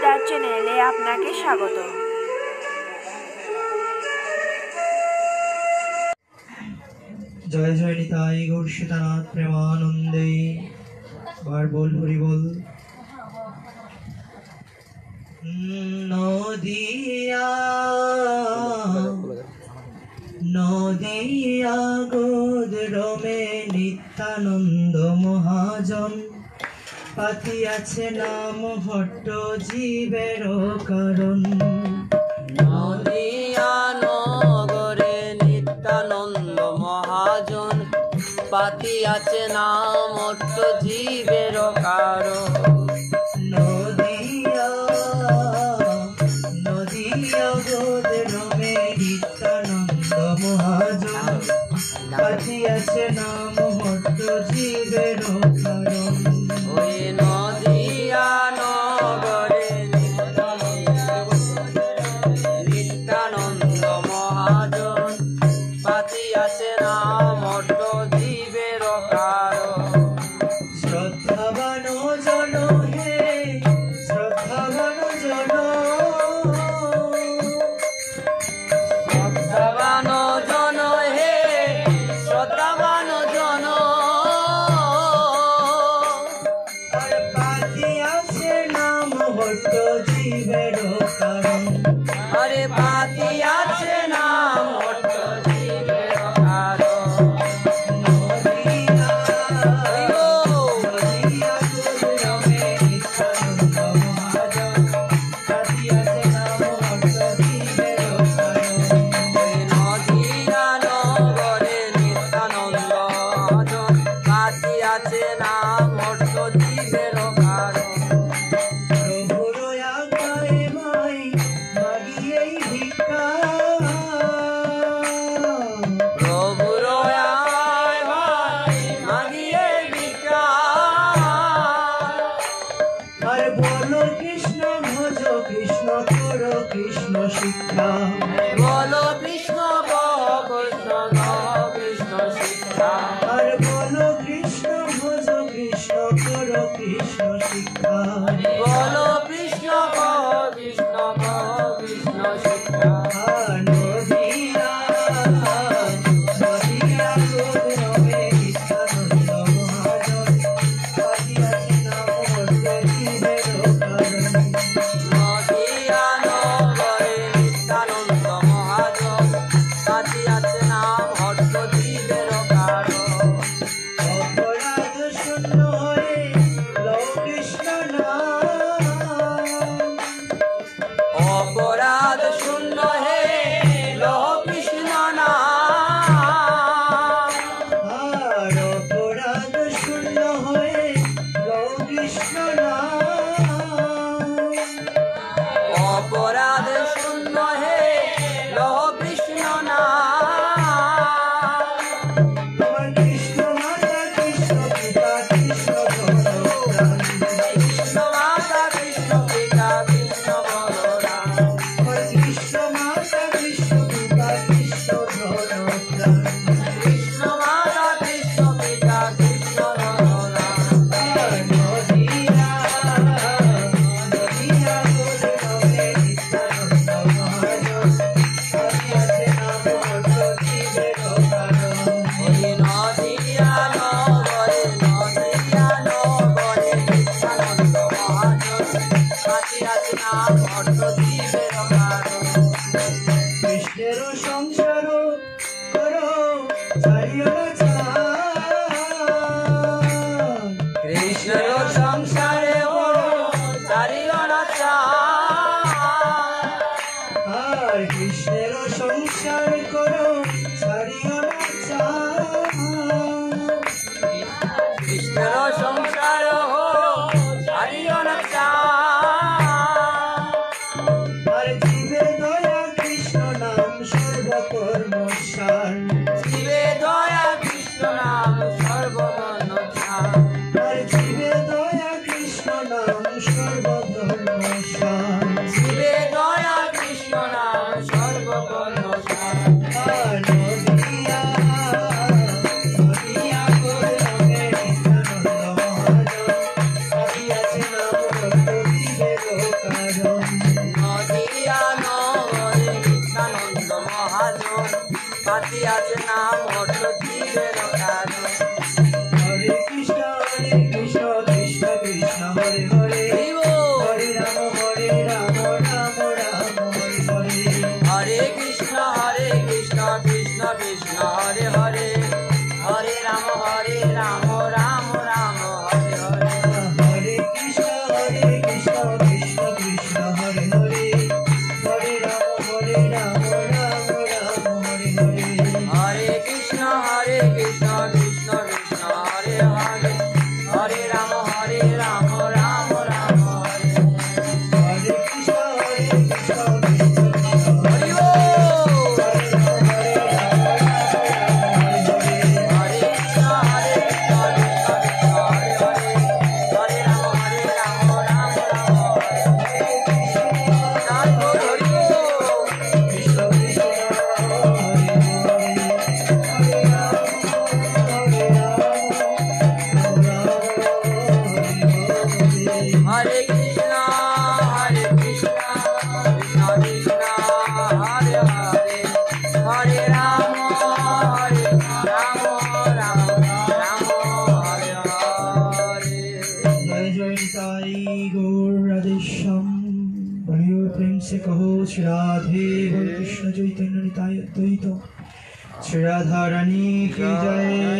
গীতার চ্যানেলে আপনাকে স্বাগত। জয় জয় নিতাই গৌর সীতানাথ প্রেমানন্দে। বার বল হরি বল। নদিয়া নদিয়া গোদরমে নিত্যানন্দ মহাজন পাতিয়াছে নাম হট্ট জীবের কারণ। নদিয়া নগরে নিত্যানন্দ মহাজন পাতিয়াছে নাম হট্ট জীবের কারণ। নদিয়া নদিয়া গোদরমে নিত্যানন্দ মহাজন পাতিয়াছে নাম হট্ট জীবের কারণ। ওই নদিয়া নগরে নিত্যানন্দ মহাজন পাতিয়াছে নাম হট্ট জীবের কারণ। শ্রদ্ধাবান জন হে শ্রদ্ধাবান জন শ্রদ্ধাবান জন হে শ্রদ্ধাবান জন আর পাতিয়াছে নাম হট্ট জীবের কারণ। আরে পাতিয়াছে নাম হট্ট জীবের কারণ। নদিয়া নদিয়া গোদরমে নিত্যানন্দ মহাজন পাতিয়াছে নাম হট্ট জীবের কারণ। ওই নদিয়া নগরে নিত্যানন্দ মহাজন পাতিয়াছে নাম হট্ট জীবের কারণ। প্রভুর আজ্ঞায় ভাই মাগিয়েই ভিক্ষা। প্রভুর আয় ভাই মাগিয়ে ভিক্ষা। আর বলো কৃষ্ণ ভজ কৃষ্ণ কর কৃষ্ণ শিক্ষা। বলো কৃষ্ণ কহ কৃষ্ণ কহ কৃষ্ণ শিক্ষা। আর বলো কৃষ্ণ ভজ কৃষ্ণ কর কৃষ্ণ শিক্ষা। বলো কৃষ্ণ কহ কৃষ্ণ কহ কৃষ্ণ শিক্ষা। নদিয়া নদিয়া গোদরমে নিত্যানন্দ মহাজন পাতিয়াছে নাম হট্ট জীবের কারণ। নদিয়া নগরে নিত্যানন্দ মহাজন পাতিয়াছে নাম হট্ট জীবের কারণ। অপরাধ শূন্য হয়ে লও কৃষ্ণ নাম। निताई गौर राधे श्याम। बोलिए प्रेम से कहो श्री राधे बोल कृष्ण चैतन्य निताई अद्वैत श्री राधा रानी की जय।